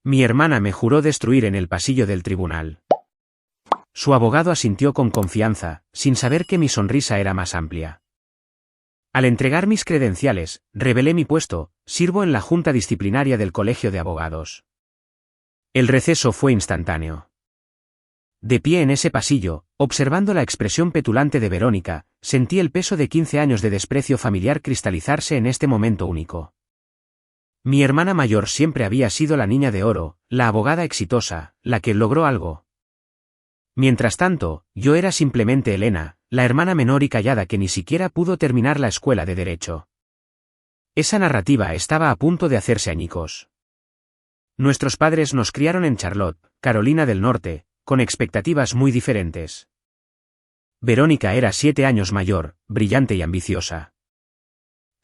Mi hermana me juró destruir en el pasillo del tribunal. Su abogado asintió con confianza, sin saber que mi sonrisa era más amplia. Al entregar mis credenciales, revelé mi puesto: sirvo en la Junta Disciplinaria del Colegio de Abogados. El receso fue instantáneo. De pie en ese pasillo, observando la expresión petulante de Verónica, sentí el peso de 15 años de desprecio familiar cristalizarse en este momento único. Mi hermana mayor siempre había sido la niña de oro, la abogada exitosa, la que logró algo. Mientras tanto, yo era simplemente Elena, la hermana menor y callada que ni siquiera pudo terminar la escuela de Derecho. Esa narrativa estaba a punto de hacerse añicos. Nuestros padres nos criaron en Charlotte, Carolina del Norte, con expectativas muy diferentes. Verónica era 7 años mayor, brillante y ambiciosa.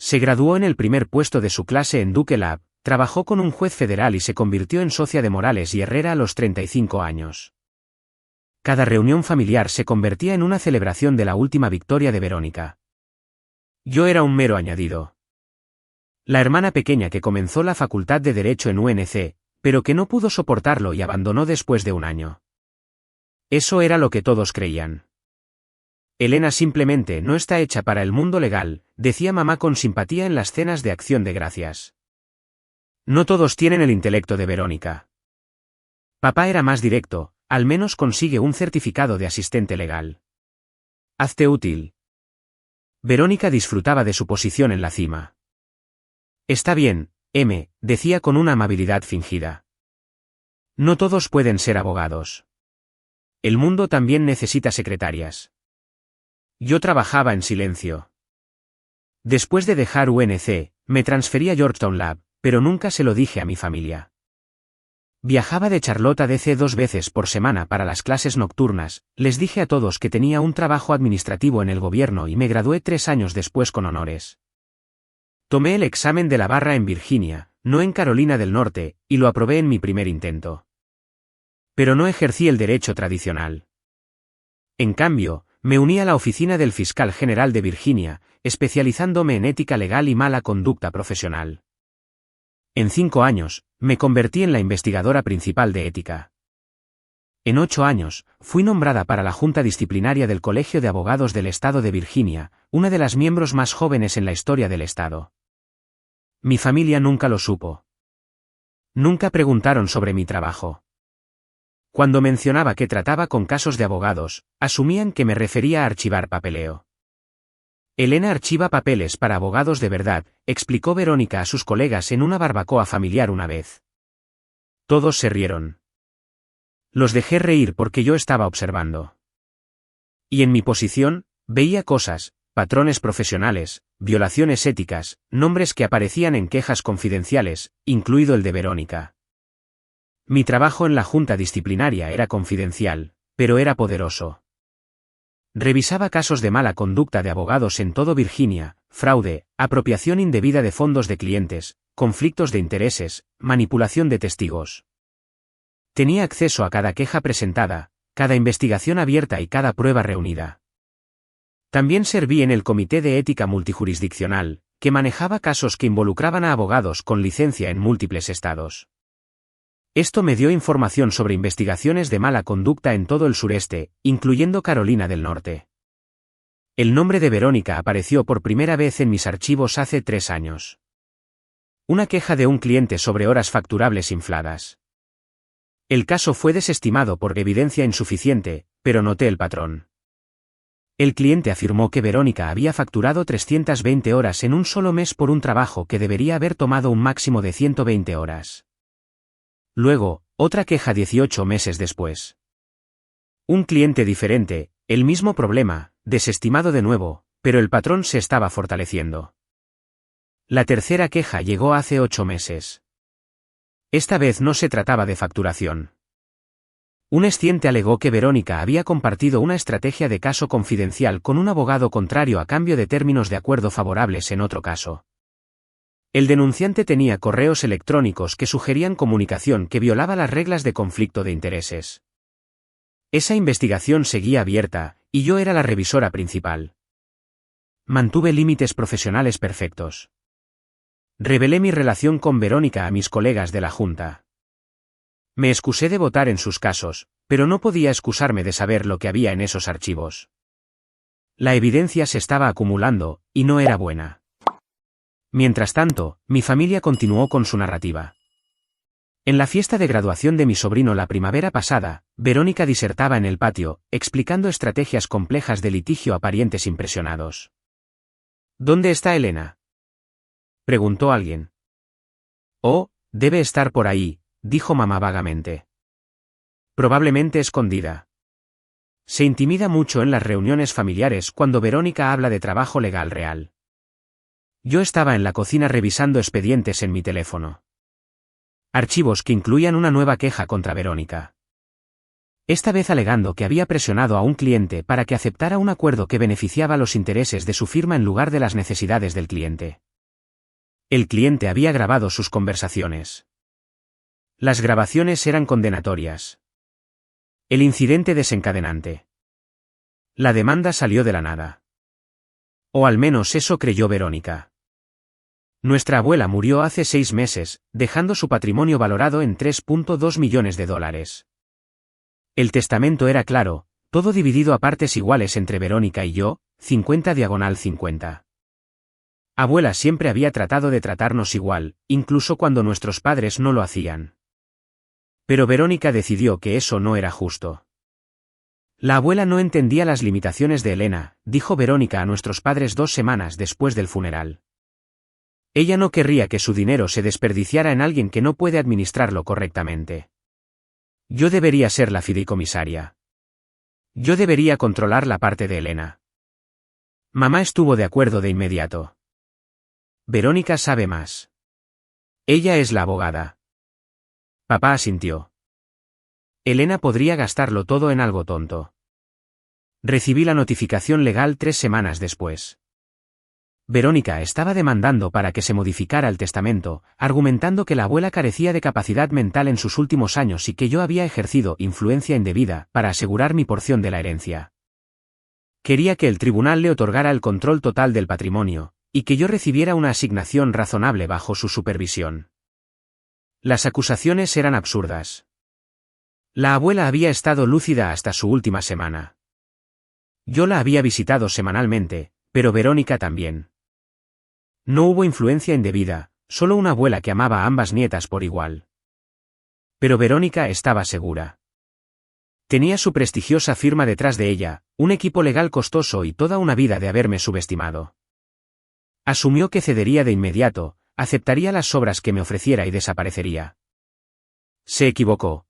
Se graduó en el primer puesto de su clase en Duke Lab, trabajó con un juez federal y se convirtió en socia de Morales y Herrera a los 35 años. Cada reunión familiar se convertía en una celebración de la última victoria de Verónica. Yo era un mero añadido. La hermana pequeña que comenzó la facultad de Derecho en UNC, pero que no pudo soportarlo y abandonó después de un año. Eso era lo que todos creían. Elena simplemente no está hecha para el mundo legal, decía mamá con simpatía en las cenas de Acción de Gracias. No todos tienen el intelecto de Verónica. Papá era más directo: al menos consigue un certificado de asistente legal. Hazte útil. Verónica disfrutaba de su posición en la cima. Está bien, decía con una amabilidad fingida. No todos pueden ser abogados. El mundo también necesita secretarias. Yo trabajaba en silencio. Después de dejar UNC, me transferí a Georgetown Lab, pero nunca se lo dije a mi familia. Viajaba de Charlotte a DC 2 veces por semana para las clases nocturnas, les dije a todos que tenía un trabajo administrativo en el gobierno y me gradué 3 años después con honores. Tomé el examen de la barra en Virginia, no en Carolina del Norte, y lo aprobé en mi primer intento. Pero no ejercí el derecho tradicional. En cambio, me uní a la oficina del fiscal general de Virginia, especializándome en ética legal y mala conducta profesional. En 5 años, me convertí en la investigadora principal de ética. En 8 años, fui nombrada para la Junta Disciplinaria del Colegio de Abogados del Estado de Virginia, una de las miembros más jóvenes en la historia del Estado. Mi familia nunca lo supo. Nunca preguntaron sobre mi trabajo. Cuando mencionaba que trataba con casos de abogados, asumían que me refería a archivar papeleo. Elena archiva papeles para abogados de verdad, explicó Verónica a sus colegas en una barbacoa familiar una vez. Todos se rieron. Los dejé reír porque yo estaba observando. Y en mi posición, veía cosas, patrones profesionales, violaciones éticas, nombres que aparecían en quejas confidenciales, incluido el de Verónica. Mi trabajo en la junta disciplinaria era confidencial, pero era poderoso. Revisaba casos de mala conducta de abogados en todo Virginia: fraude, apropiación indebida de fondos de clientes, conflictos de intereses, manipulación de testigos. Tenía acceso a cada queja presentada, cada investigación abierta y cada prueba reunida. También serví en el Comité de Ética Multijurisdiccional, que manejaba casos que involucraban a abogados con licencia en múltiples estados. Esto me dio información sobre investigaciones de mala conducta en todo el sureste, incluyendo Carolina del Norte. El nombre de Verónica apareció por primera vez en mis archivos hace 3 años. Una queja de un cliente sobre horas facturables infladas. El caso fue desestimado por evidencia insuficiente, pero noté el patrón. El cliente afirmó que Verónica había facturado 320 horas en un solo mes por un trabajo que debería haber tomado un máximo de 120 horas. Luego, otra queja 18 meses después. Un cliente diferente, el mismo problema, desestimado de nuevo, pero el patrón se estaba fortaleciendo. La tercera queja llegó hace 8 meses. Esta vez no se trataba de facturación. Un esciente alegó que Verónica había compartido una estrategia de caso confidencial con un abogado contrario a cambio de términos de acuerdo favorables en otro caso. El denunciante tenía correos electrónicos que sugerían comunicación que violaba las reglas de conflicto de intereses. Esa investigación seguía abierta, y yo era la revisora principal. Mantuve límites profesionales perfectos. Revelé mi relación con Verónica a mis colegas de la Junta. Me excusé de votar en sus casos, pero no podía excusarme de saber lo que había en esos archivos. La evidencia se estaba acumulando, y no era buena. Mientras tanto, mi familia continuó con su narrativa. En la fiesta de graduación de mi sobrino la primavera pasada, Verónica disertaba en el patio, explicando estrategias complejas de litigio a parientes impresionados. ¿Dónde está Elena?, preguntó alguien. Oh, debe estar por ahí, dijo mamá vagamente. Probablemente escondida. Se intimida mucho en las reuniones familiares cuando Verónica habla de trabajo legal real. Yo estaba en la cocina revisando expedientes en mi teléfono. Archivos que incluían una nueva queja contra Verónica. Esta vez alegando que había presionado a un cliente para que aceptara un acuerdo que beneficiaba los intereses de su firma en lugar de las necesidades del cliente. El cliente había grabado sus conversaciones. Las grabaciones eran condenatorias. El incidente desencadenante. La demanda salió de la nada. O al menos eso creyó Verónica. Nuestra abuela murió hace 6 meses, dejando su patrimonio valorado en $3.2 millones. El testamento era claro, todo dividido a partes iguales entre Verónica y yo, 50/50. Abuela siempre había tratado de tratarnos igual, incluso cuando nuestros padres no lo hacían. Pero Verónica decidió que eso no era justo. La abuela no entendía las limitaciones de Elena, dijo Verónica a nuestros padres 2 semanas después del funeral. Ella no querría que su dinero se desperdiciara en alguien que no puede administrarlo correctamente. Yo debería ser la fideicomisaria. Yo debería controlar la parte de Elena. Mamá estuvo de acuerdo de inmediato. Verónica sabe más. Ella es la abogada. Papá asintió. Elena podría gastarlo todo en algo tonto. Recibí la notificación legal 3 semanas después. Verónica estaba demandando para que se modificara el testamento, argumentando que la abuela carecía de capacidad mental en sus últimos años y que yo había ejercido influencia indebida para asegurar mi porción de la herencia. Quería que el tribunal le otorgara el control total del patrimonio, y que yo recibiera una asignación razonable bajo su supervisión. Las acusaciones eran absurdas. La abuela había estado lúcida hasta su última semana. Yo la había visitado semanalmente, pero Verónica también. No hubo influencia indebida, solo una abuela que amaba a ambas nietas por igual. Pero Verónica estaba segura. Tenía su prestigiosa firma detrás de ella, un equipo legal costoso y toda una vida de haberme subestimado. Asumió que cedería de inmediato, aceptaría las sobras que me ofreciera y desaparecería. Se equivocó.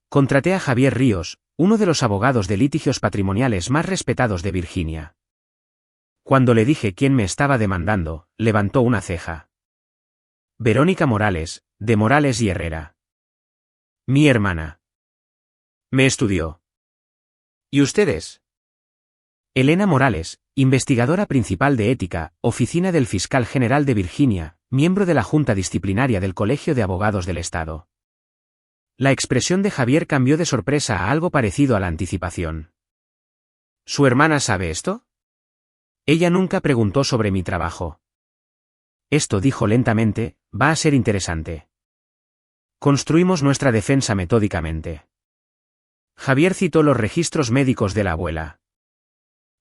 Contraté a Javier Ríos, uno de los abogados de litigios patrimoniales más respetados de Virginia. Cuando le dije quién me estaba demandando, levantó una ceja. Verónica Morales, de Morales y Herrera. Mi hermana. Me estudió. ¿Y ustedes? Elena Morales, investigadora principal de ética, oficina del Fiscal General de Virginia, miembro de la Junta Disciplinaria del Colegio de Abogados del Estado. La expresión de Javier cambió de sorpresa a algo parecido a la anticipación. ¿Su hermana sabe esto? Ella nunca preguntó sobre mi trabajo. Esto, dijo lentamente, va a ser interesante. Construimos nuestra defensa metódicamente. Javier citó los registros médicos de la abuela.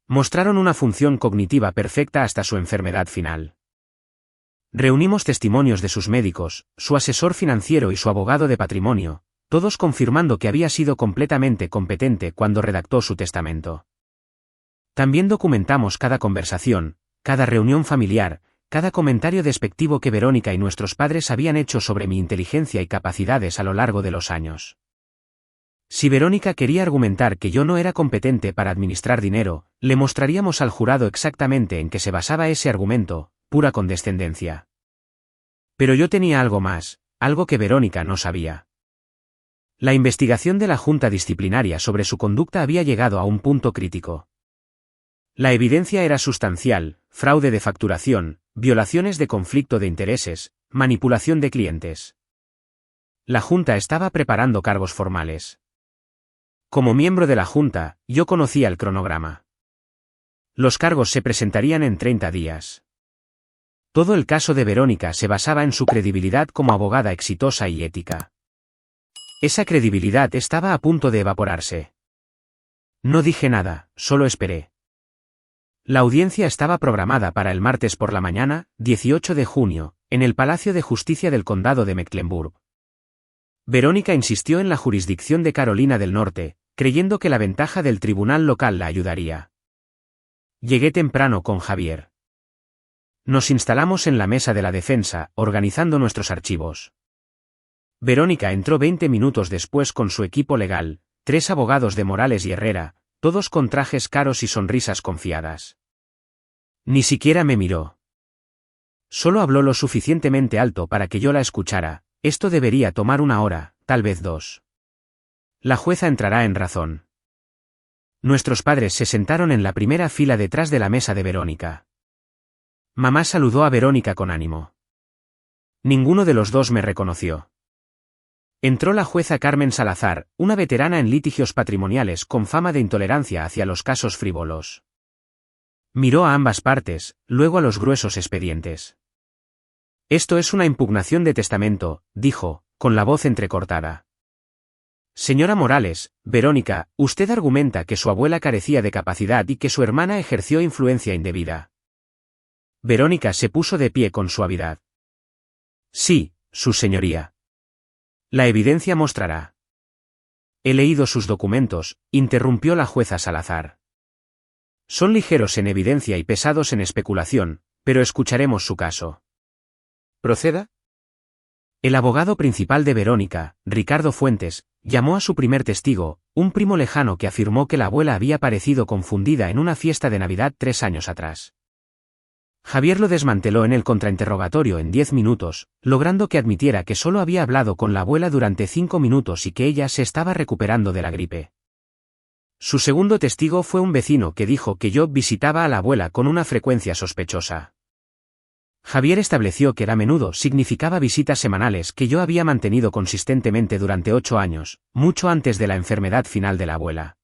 Mostraron una función cognitiva perfecta hasta su enfermedad final. Reunimos testimonios de sus médicos, su asesor financiero y su abogado de patrimonio, todos confirmando que había sido completamente competente cuando redactó su testamento. También documentamos cada conversación, cada reunión familiar, cada comentario despectivo que Verónica y nuestros padres habían hecho sobre mi inteligencia y capacidades a lo largo de los años. Si Verónica quería argumentar que yo no era competente para administrar dinero, le mostraríamos al jurado exactamente en qué se basaba ese argumento, pura condescendencia. Pero yo tenía algo más, algo que Verónica no sabía. La investigación de la Junta Disciplinaria sobre su conducta había llegado a un punto crítico. La evidencia era sustancial: fraude de facturación, violaciones de conflicto de intereses, manipulación de clientes. La Junta estaba preparando cargos formales. Como miembro de la Junta, yo conocía el cronograma. Los cargos se presentarían en 30 días. Todo el caso de Verónica se basaba en su credibilidad como abogada exitosa y ética. Esa credibilidad estaba a punto de evaporarse. No dije nada, solo esperé. La audiencia estaba programada para el martes por la mañana, 18 de junio, en el Palacio de Justicia del Condado de Mecklenburg. Verónica insistió en la jurisdicción de Carolina del Norte, creyendo que la ventaja del tribunal local la ayudaría. Llegué temprano con Javier. Nos instalamos en la mesa de la defensa, organizando nuestros archivos. Verónica entró 20 minutos después con su equipo legal, 3 abogados de Morales y Herrera, todos con trajes caros y sonrisas confiadas. Ni siquiera me miró. Solo habló lo suficientemente alto para que yo la escuchara. Esto debería tomar 1 hora, tal vez 2. La jueza entrará en razón. Nuestros padres se sentaron en la primera fila detrás de la mesa de Verónica. Mamá saludó a Verónica con ánimo. Ninguno de los dos me reconoció. Entró la jueza Carmen Salazar, una veterana en litigios patrimoniales con fama de intolerancia hacia los casos frívolos. Miró a ambas partes, luego a los gruesos expedientes. Esto es una impugnación de testamento, dijo, con la voz entrecortada. Señora Morales, Verónica, usted argumenta que su abuela carecía de capacidad y que su hermana ejerció influencia indebida. Verónica se puso de pie con suavidad. Sí, su señoría. La evidencia mostrará. He leído sus documentos, interrumpió la jueza Salazar. Son ligeros en evidencia y pesados en especulación, pero escucharemos su caso. ¿Proceda? El abogado principal de Verónica, Ricardo Fuentes, llamó a su primer testigo, un primo lejano que afirmó que la abuela había parecido confundida en una fiesta de Navidad 3 años atrás. Javier lo desmanteló en el contrainterrogatorio en 10 minutos, logrando que admitiera que solo había hablado con la abuela durante 5 minutos y que ella se estaba recuperando de la gripe. Su segundo testigo fue un vecino que dijo que yo visitaba a la abuela con una frecuencia sospechosa. Javier estableció que a menudo significaba visitas semanales que yo había mantenido consistentemente durante 8 años, mucho antes de la enfermedad final de la abuela.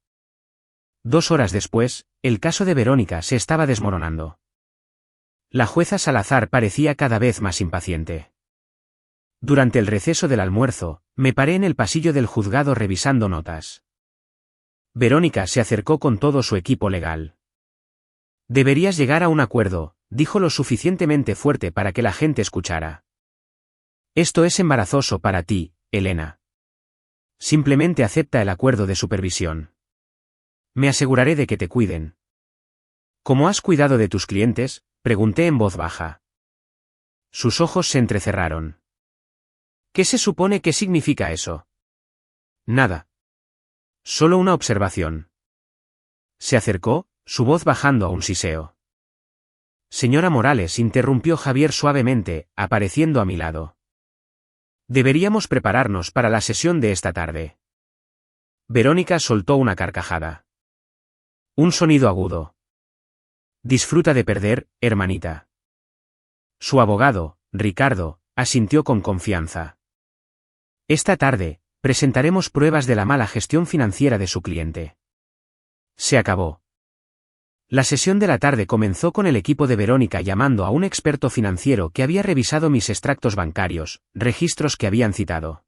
2 horas después, el caso de Verónica se estaba desmoronando. La jueza Salazar parecía cada vez más impaciente. Durante el receso del almuerzo, me paré en el pasillo del juzgado revisando notas. Verónica se acercó con todo su equipo legal. Deberías llegar a un acuerdo, dijo lo suficientemente fuerte para que la gente escuchara. Esto es embarazoso para ti, Elena. Simplemente acepta el acuerdo de supervisión. Me aseguraré de que te cuiden. ¿Cómo has cuidado de tus clientes?, pregunté en voz baja. Sus ojos se entrecerraron. ¿Qué se supone que significa eso? Nada. Solo una observación. Se acercó, su voz bajando a un siseo. Señora Morales, interrumpió Javier suavemente, apareciendo a mi lado. Deberíamos prepararnos para la sesión de esta tarde. Verónica soltó una carcajada. Un sonido agudo. Disfruta de perder, hermanita. Su abogado, Ricardo, asintió con confianza. Esta tarde, presentaremos pruebas de la mala gestión financiera de su cliente. Se acabó. La sesión de la tarde comenzó con el equipo de Verónica llamando a un experto financiero que había revisado mis extractos bancarios, registros que habían citado.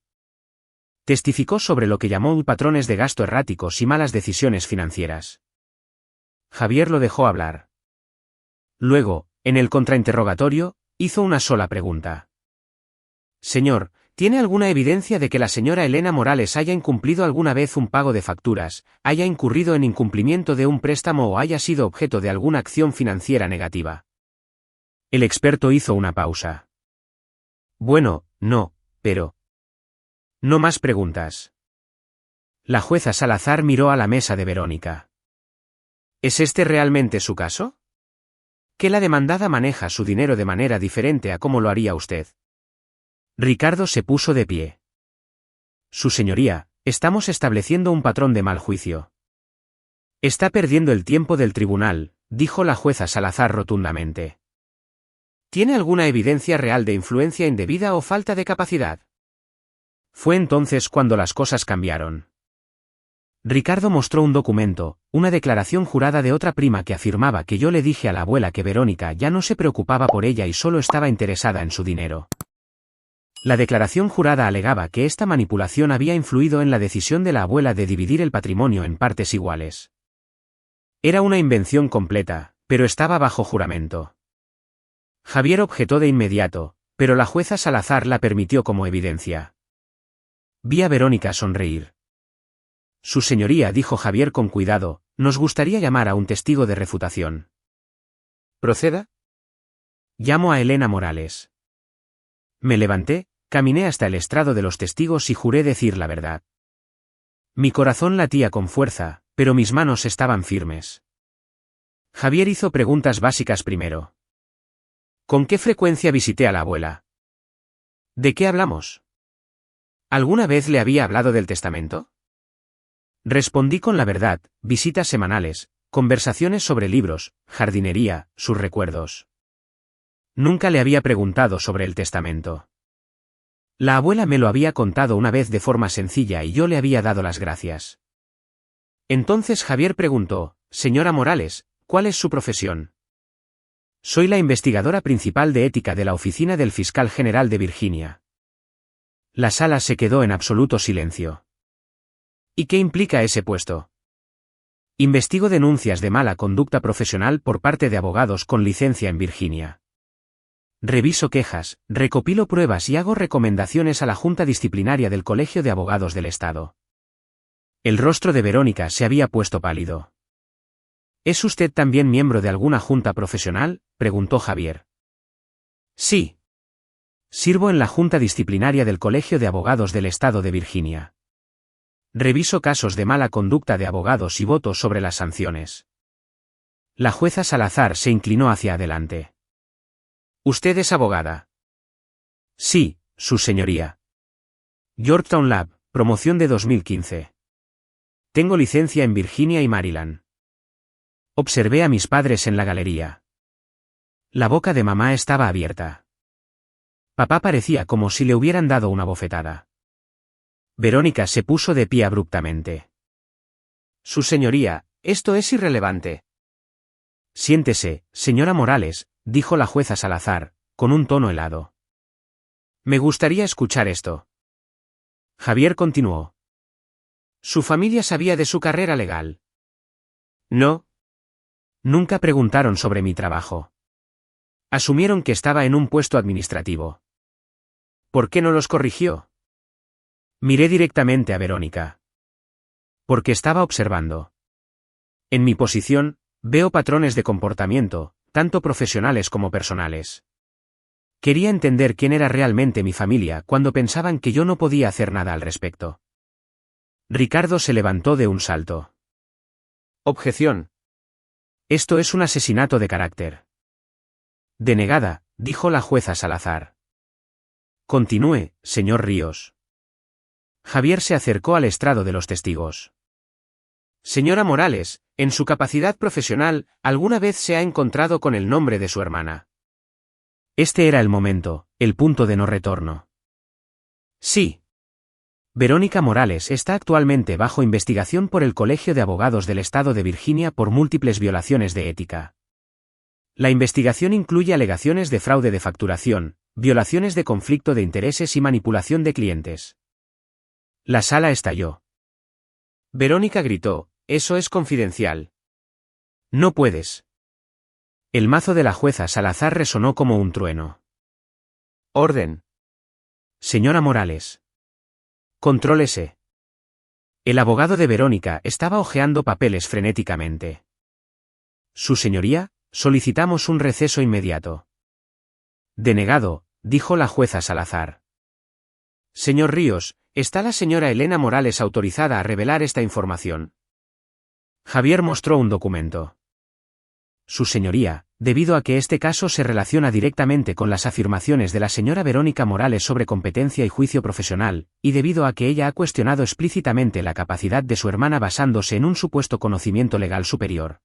Testificó sobre lo que llamó patrones de gasto erráticos y malas decisiones financieras. Javier lo dejó hablar. Luego, en el contrainterrogatorio, hizo una sola pregunta. Señor, ¿tiene alguna evidencia de que la señora Elena Morales haya incumplido alguna vez un pago de facturas, haya incurrido en incumplimiento de un préstamo o haya sido objeto de alguna acción financiera negativa? El experto hizo una pausa. Bueno, no, pero... No más preguntas. La jueza Salazar miró a la mesa de Verónica. ¿Es este realmente su caso? ¿Que la demandada maneja su dinero de manera diferente a cómo lo haría usted? Ricardo se puso de pie. Su señoría, estamos estableciendo un patrón de mal juicio. Está perdiendo el tiempo del tribunal, dijo la jueza Salazar rotundamente. ¿Tiene alguna evidencia real de influencia indebida o falta de capacidad? Fue entonces cuando las cosas cambiaron. Ricardo mostró un documento, una declaración jurada de otra prima que afirmaba que yo le dije a la abuela que Verónica ya no se preocupaba por ella y solo estaba interesada en su dinero. La declaración jurada alegaba que esta manipulación había influido en la decisión de la abuela de dividir el patrimonio en partes iguales. Era una invención completa, pero estaba bajo juramento. Javier objetó de inmediato, pero la jueza Salazar la permitió como evidencia. Vi a Verónica sonreír. Su señoría, dijo Javier con cuidado, nos gustaría llamar a un testigo de refutación. ¿Proceda? Llamo a Elena Morales. Me levanté, caminé hasta el estrado de los testigos y juré decir la verdad. Mi corazón latía con fuerza, pero mis manos estaban firmes. Javier hizo preguntas básicas primero. ¿Con qué frecuencia visité a la abuela? ¿De qué hablamos? ¿Alguna vez le había hablado del testamento? Respondí con la verdad, visitas semanales, conversaciones sobre libros, jardinería, sus recuerdos. Nunca le había preguntado sobre el testamento. La abuela me lo había contado una vez de forma sencilla y yo le había dado las gracias. Entonces Javier preguntó, señora Morales, ¿cuál es su profesión? Soy la investigadora principal de ética de la oficina del fiscal general de Virginia. La sala se quedó en absoluto silencio. ¿Y qué implica ese puesto? Investigo denuncias de mala conducta profesional por parte de abogados con licencia en Virginia. Reviso quejas, recopilo pruebas y hago recomendaciones a la Junta Disciplinaria del Colegio de Abogados del Estado. El rostro de Verónica se había puesto pálido. ¿Es usted también miembro de alguna junta profesional?, preguntó Javier. Sí. Sirvo en la Junta Disciplinaria del Colegio de Abogados del Estado de Virginia. Reviso casos de mala conducta de abogados y voto sobre las sanciones. La jueza Salazar se inclinó hacia adelante. ¿Usted es abogada? Sí, su señoría. Yorktown Lab, promoción de 2015. Tengo licencia en Virginia y Maryland. Observé a mis padres en la galería. La boca de mamá estaba abierta. Papá parecía como si le hubieran dado una bofetada. Verónica se puso de pie abruptamente. Su señoría, esto es irrelevante. Siéntese, señora Morales, dijo la jueza Salazar, con un tono helado. Me gustaría escuchar esto. Javier continuó. ¿Su familia sabía de su carrera legal? No. Nunca preguntaron sobre mi trabajo. Asumieron que estaba en un puesto administrativo. ¿Por qué no los corrigió? Miré directamente a Verónica. Porque estaba observando. En mi posición, veo patrones de comportamiento, tanto profesionales como personales. Quería entender quién era realmente mi familia cuando pensaban que yo no podía hacer nada al respecto. Ricardo se levantó de un salto. Objeción. Esto es un asesinato de carácter. Denegada, dijo la jueza Salazar. Continúe, señor Ríos. Javier se acercó al estrado de los testigos. Señora Morales, en su capacidad profesional, ¿alguna vez se ha encontrado con el nombre de su hermana? Este era el momento, el punto de no retorno. Sí. Verónica Morales está actualmente bajo investigación por el Colegio de Abogados del Estado de Virginia por múltiples violaciones de ética. La investigación incluye alegaciones de fraude de facturación, violaciones de conflicto de intereses y manipulación de clientes. La sala estalló. Verónica gritó, «Eso es confidencial». No puedes. El mazo de la jueza Salazar resonó como un trueno. Orden. Señora Morales. Contrólese. El abogado de Verónica estaba hojeando papeles frenéticamente. Su señoría, solicitamos un receso inmediato. Denegado, dijo la jueza Salazar. Señor Ríos, ¿está la señora Elena Morales autorizada a revelar esta información? Javier mostró un documento. Su señoría, debido a que este caso se relaciona directamente con las afirmaciones de la señora Verónica Morales sobre competencia y juicio profesional, y debido a que ella ha cuestionado explícitamente la capacidad de su hermana basándose en un supuesto conocimiento legal superior.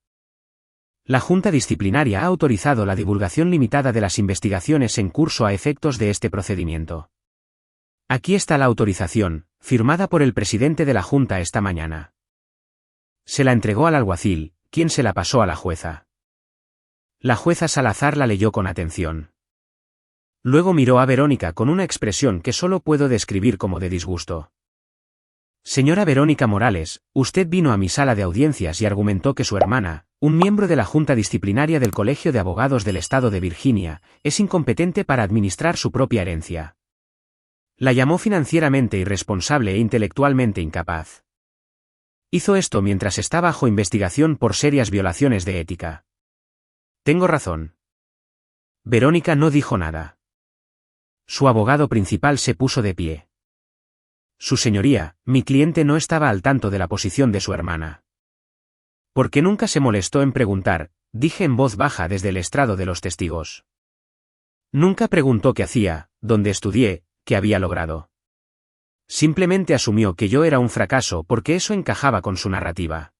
La Junta Disciplinaria ha autorizado la divulgación limitada de las investigaciones en curso a efectos de este procedimiento. Aquí está la autorización, firmada por el presidente de la Junta esta mañana. Se la entregó al alguacil, quien se la pasó a la jueza. La jueza Salazar la leyó con atención. Luego miró a Verónica con una expresión que solo puedo describir como de disgusto. Señora Verónica Morales, usted vino a mi sala de audiencias y argumentó que su hermana, un miembro de la Junta Disciplinaria del Colegio de Abogados del Estado de Virginia, es incompetente para administrar su propia herencia. La llamó financieramente irresponsable e intelectualmente incapaz. Hizo esto mientras está bajo investigación por serias violaciones de ética. Tengo razón. Verónica no dijo nada. Su abogado principal se puso de pie. Su señoría, mi cliente no estaba al tanto de la posición de su hermana. Porque nunca se molestó en preguntar, dije en voz baja desde el estrado de los testigos. Nunca preguntó qué hacía, dónde estudié, qué había logrado. Simplemente asumió que yo era un fracaso porque eso encajaba con su narrativa.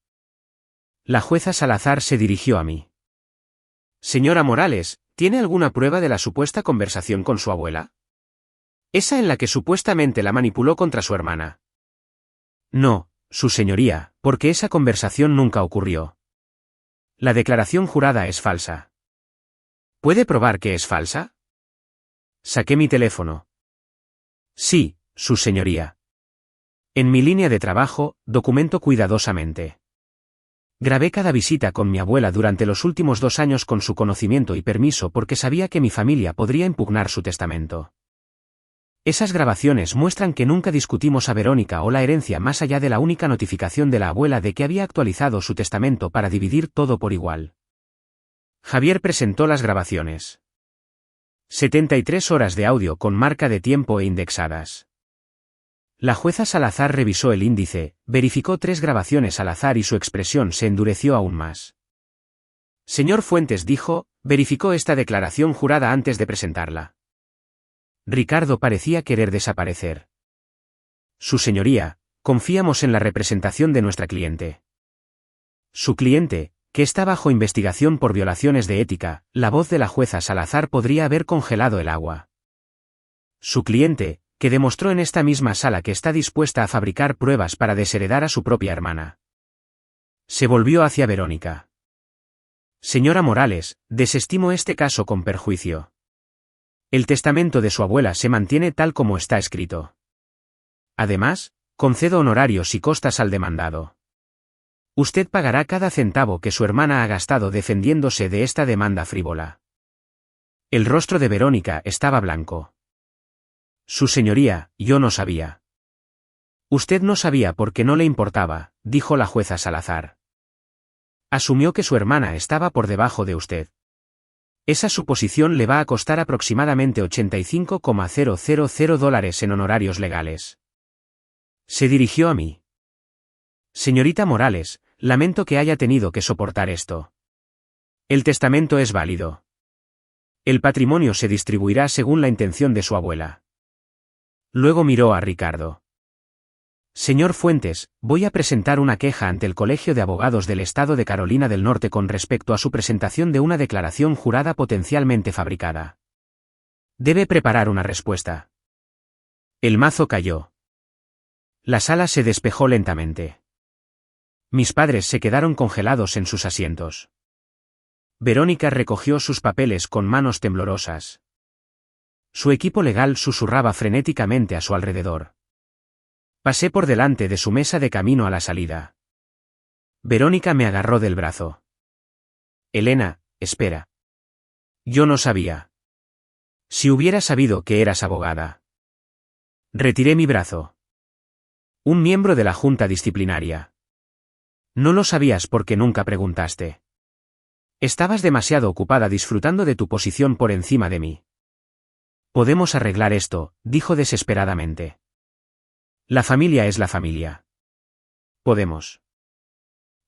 La jueza Salazar se dirigió a mí. Señora Morales, ¿tiene alguna prueba de la supuesta conversación con su abuela? Esa en la que supuestamente la manipuló contra su hermana. No, su señoría, porque esa conversación nunca ocurrió. La declaración jurada es falsa. ¿Puede probar que es falsa? Saqué mi teléfono. Sí, su señoría. En mi línea de trabajo, documento cuidadosamente. Grabé cada visita con mi abuela durante los últimos 2 años con su conocimiento y permiso porque sabía que mi familia podría impugnar su testamento. Esas grabaciones muestran que nunca discutimos a Verónica o la herencia más allá de la única notificación de la abuela de que había actualizado su testamento para dividir todo por igual. Javier presentó las grabaciones. 73 horas de audio con marca de tiempo e indexadas. La jueza Salazar revisó el índice, verificó 3 grabaciones al azar y su expresión se endureció aún más. Señor Fuentes dijo, verificó esta declaración jurada antes de presentarla. Ricardo parecía querer desaparecer. Su señoría, confiamos en la representación de nuestra cliente. Su cliente, que está bajo investigación por violaciones de ética, la voz de la jueza Salazar podría haber congelado el agua. Su cliente, que demostró en esta misma sala que está dispuesta a fabricar pruebas para desheredar a su propia hermana. Se volvió hacia Verónica. Señora Morales, desestimo este caso con perjuicio. El testamento de su abuela se mantiene tal como está escrito. Además, concedo honorarios y costas al demandado. Usted pagará cada centavo que su hermana ha gastado defendiéndose de esta demanda frívola. El rostro de Verónica estaba blanco. Su señoría, yo no sabía. Usted no sabía porque no le importaba, dijo la jueza Salazar. Asumió que su hermana estaba por debajo de usted. Esa suposición le va a costar aproximadamente $85,000 en honorarios legales. Se dirigió a mí. Señorita Morales, lamento que haya tenido que soportar esto. El testamento es válido. El patrimonio se distribuirá según la intención de su abuela. Luego miró a Ricardo. Señor Fuentes, voy a presentar una queja ante el Colegio de Abogados del Estado de Carolina del Norte con respecto a su presentación de una declaración jurada potencialmente fabricada. Debe preparar una respuesta. El mazo cayó. La sala se despejó lentamente. Mis padres se quedaron congelados en sus asientos. Verónica recogió sus papeles con manos temblorosas. Su equipo legal susurraba frenéticamente a su alrededor. Pasé por delante de su mesa de camino a la salida. Verónica me agarró del brazo. Elena, espera. Yo no sabía. Si hubiera sabido que eras abogada. Retiré mi brazo. Un miembro de la Junta Disciplinaria. No lo sabías porque nunca preguntaste. Estabas demasiado ocupada disfrutando de tu posición por encima de mí. Podemos arreglar esto, dijo desesperadamente. La familia es la familia. Podemos.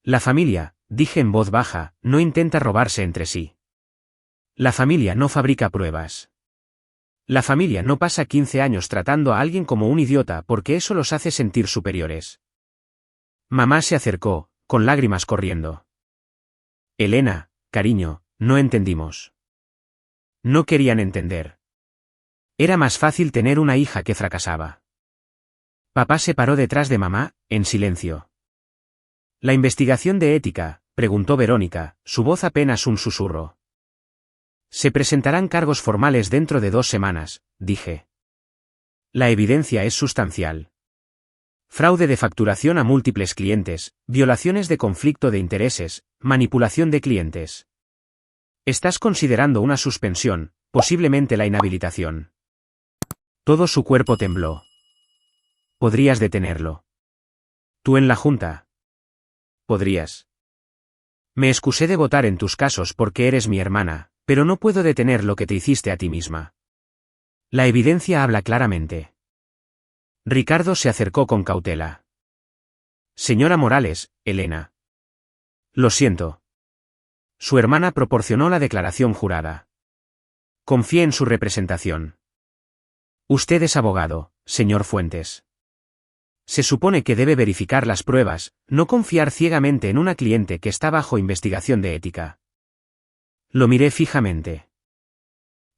La familia, dije en voz baja, no intenta robarse entre sí. La familia no fabrica pruebas. La familia no pasa 15 años tratando a alguien como un idiota porque eso los hace sentir superiores. Mamá se acercó, con lágrimas corriendo. Elena, cariño, no entendimos. No querían entender. Era más fácil tener una hija que fracasaba. Papá se paró detrás de mamá, en silencio. ¿La investigación de ética?, preguntó Verónica, su voz apenas un susurro. Se presentarán cargos formales dentro de 2 semanas, dije. La evidencia es sustancial. Fraude de facturación a múltiples clientes, violaciones de conflicto de intereses, manipulación de clientes. Estás considerando una suspensión, posiblemente la inhabilitación. Todo su cuerpo tembló. Podrías detenerlo. Tú en la junta. Podrías. Me excusé de votar en tus casos porque eres mi hermana, pero no puedo detener lo que te hiciste a ti misma. La evidencia habla claramente. Ricardo se acercó con cautela. Señora Morales, Elena. Lo siento. Su hermana proporcionó la declaración jurada. Confíe en su representación. Usted es abogado, señor Fuentes. Se supone que debe verificar las pruebas, no confiar ciegamente en una cliente que está bajo investigación de ética. Lo miré fijamente.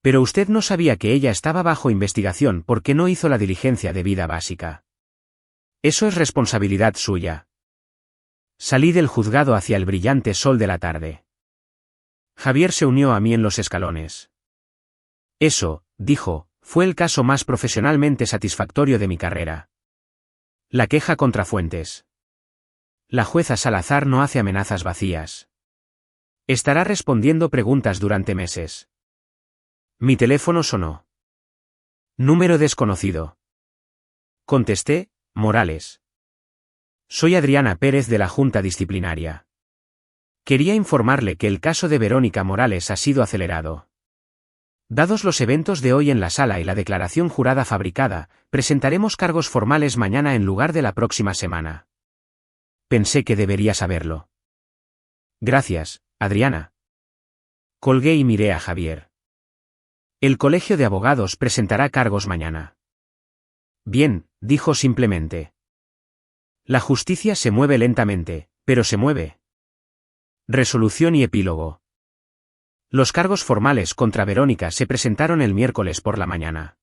Pero usted no sabía que ella estaba bajo investigación porque no hizo la diligencia debida básica. Eso es responsabilidad suya. Salí del juzgado hacia el brillante sol de la tarde. Javier se unió a mí en los escalones. Eso, dijo, fue el caso más profesionalmente satisfactorio de mi carrera. La queja contra Fuentes. La jueza Salazar no hace amenazas vacías. Estará respondiendo preguntas durante meses. Mi teléfono sonó. Número desconocido. Contesté, Morales. Soy Adriana Pérez de la Junta Disciplinaria. Quería informarle que el caso de Verónica Morales ha sido acelerado. Dados los eventos de hoy en la sala y la declaración jurada fabricada, presentaremos cargos formales mañana en lugar de la próxima semana. Pensé que debería saberlo. Gracias, Adriana. Colgué y miré a Javier. El colegio de abogados presentará cargos mañana. Bien, dijo simplemente. La justicia se mueve lentamente, pero se mueve. Resolución y epílogo. Los cargos formales contra Verónica se presentaron el miércoles por la mañana.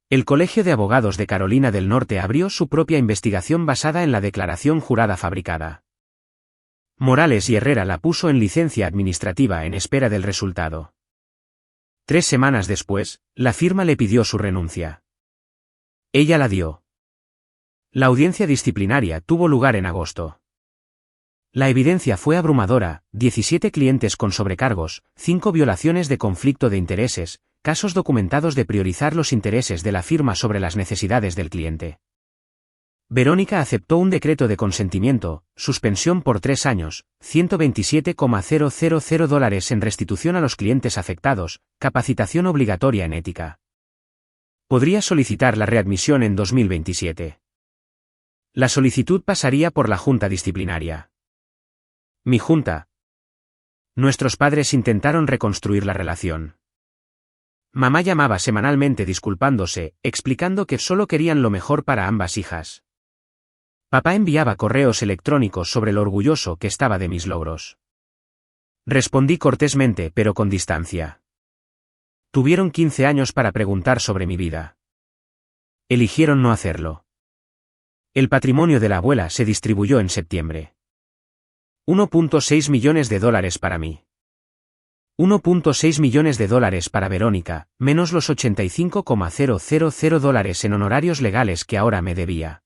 El Colegio de Abogados de Carolina del Norte abrió su propia investigación basada en la declaración jurada fabricada. Morales y Herrera la puso en licencia administrativa en espera del resultado. 3 semanas después, la firma le pidió su renuncia. Ella la dio. La audiencia disciplinaria tuvo lugar en agosto. La evidencia fue abrumadora, 17 clientes con sobrecargos, 5 violaciones de conflicto de intereses, casos documentados de priorizar los intereses de la firma sobre las necesidades del cliente. Verónica aceptó un decreto de consentimiento, suspensión por 3 años, $127,000 en restitución a los clientes afectados, capacitación obligatoria en ética. Podría solicitar la readmisión en 2027. La solicitud pasaría por la Junta Disciplinaria. Mi junta. Nuestros padres intentaron reconstruir la relación. Mamá llamaba semanalmente disculpándose, explicando que solo querían lo mejor para ambas hijas. Papá enviaba correos electrónicos sobre lo orgulloso que estaba de mis logros. Respondí cortésmente pero con distancia. Tuvieron 15 años para preguntar sobre mi vida. Eligieron no hacerlo. El patrimonio de la abuela se distribuyó en septiembre. $1.6 millones para mí. $1.6 millones para Verónica, menos los $85,000 en honorarios legales que ahora me debía.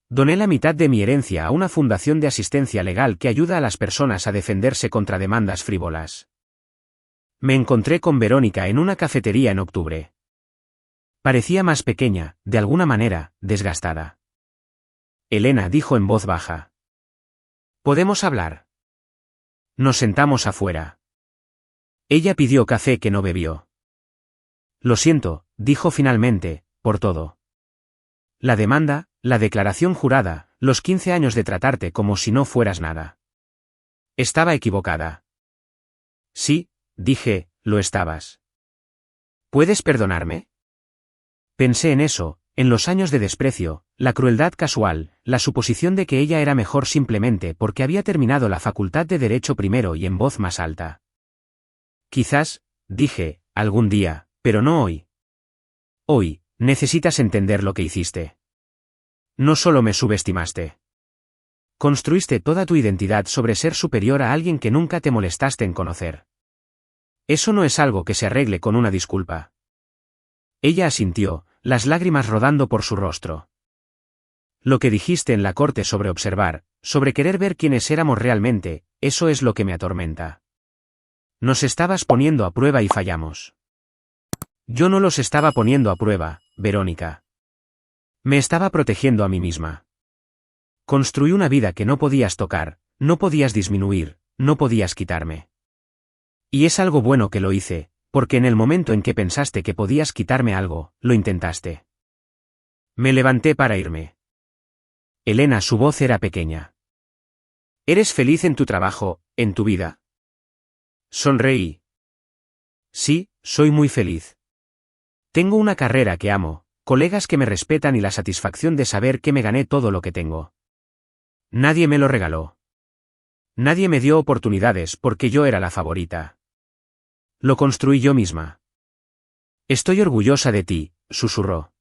Doné la mitad de mi herencia a una fundación de asistencia legal que ayuda a las personas a defenderse contra demandas frívolas. Me encontré con Verónica en una cafetería en octubre. Parecía más pequeña, de alguna manera, desgastada. Elena dijo en voz baja. ¿Podemos hablar? Nos sentamos afuera. Ella pidió café que no bebió. Lo siento, dijo finalmente, por todo. La demanda, la declaración jurada, los 15 años de tratarte como si no fueras nada. Estaba equivocada. Sí, dije, lo estabas. ¿Puedes perdonarme? Pensé en eso, en los años de desprecio, la crueldad casual, la suposición de que ella era mejor simplemente porque había terminado la facultad de Derecho primero y en voz más alta. Quizás, dije, algún día, pero no hoy. Hoy, necesitas entender lo que hiciste. No solo me subestimaste. Construiste toda tu identidad sobre ser superior a alguien que nunca te molestaste en conocer. Eso no es algo que se arregle con una disculpa. Ella asintió, las lágrimas rodando por su rostro. Lo que dijiste en la corte sobre observar, sobre querer ver quiénes éramos realmente, eso es lo que me atormenta. Nos estabas poniendo a prueba y fallamos. Yo no los estaba poniendo a prueba, Verónica. Me estaba protegiendo a mí misma. Construí una vida que no podías tocar, no podías disminuir, no podías quitarme. Y es algo bueno que lo hice, porque en el momento en que pensaste que podías quitarme algo, lo intentaste. Me levanté para irme. Elena, su voz era pequeña. ¿Eres feliz en tu trabajo, en tu vida? Sonreí. Sí, soy muy feliz. Tengo una carrera que amo, colegas que me respetan y la satisfacción de saber que me gané todo lo que tengo. Nadie me lo regaló. Nadie me dio oportunidades porque yo era la favorita. Lo construí yo misma. Estoy orgullosa de ti, susurró.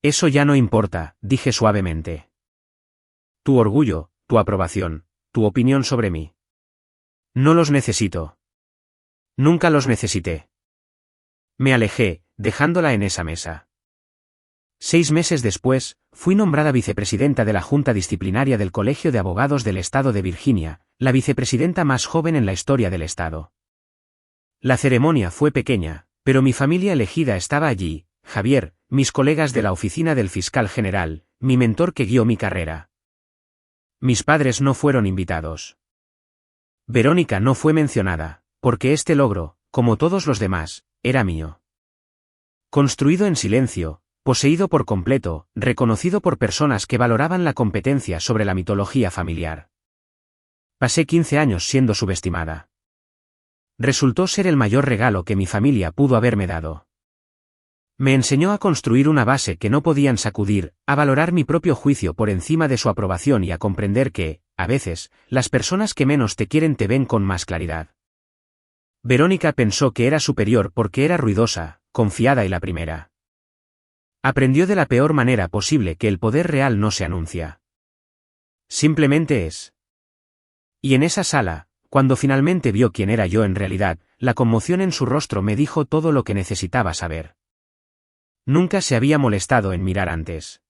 Eso ya no importa, dije suavemente. Tu orgullo, tu aprobación, tu opinión sobre mí. No los necesito. Nunca los necesité. Me alejé, dejándola en esa mesa. 6 meses después, fui nombrada vicepresidenta de la Junta Disciplinaria del Colegio de Abogados del Estado de Virginia, la vicepresidenta más joven en la historia del Estado. La ceremonia fue pequeña, pero mi familia elegida estaba allí, Javier, mis colegas de la oficina del fiscal general, mi mentor que guió mi carrera. Mis padres no fueron invitados. Verónica no fue mencionada, porque este logro, como todos los demás, era mío. Construido en silencio, poseído por completo, reconocido por personas que valoraban la competencia sobre la mitología familiar. Pasé 15 años siendo subestimada. Resultó ser el mayor regalo que mi familia pudo haberme dado. Me enseñó a construir una base que no podían sacudir, a valorar mi propio juicio por encima de su aprobación y a comprender que, a veces, las personas que menos te quieren te ven con más claridad. Verónica pensó que era superior porque era ruidosa, confiada y la primera. Aprendió de la peor manera posible que el poder real no se anuncia. Simplemente es. Y en esa sala, cuando finalmente vio quién era yo en realidad, la conmoción en su rostro me dijo todo lo que necesitaba saber. Nunca se había molestado en mirar antes.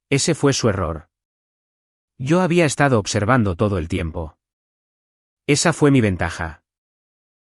Ese fue su error. Yo había estado observando todo el tiempo. Esa fue mi ventaja.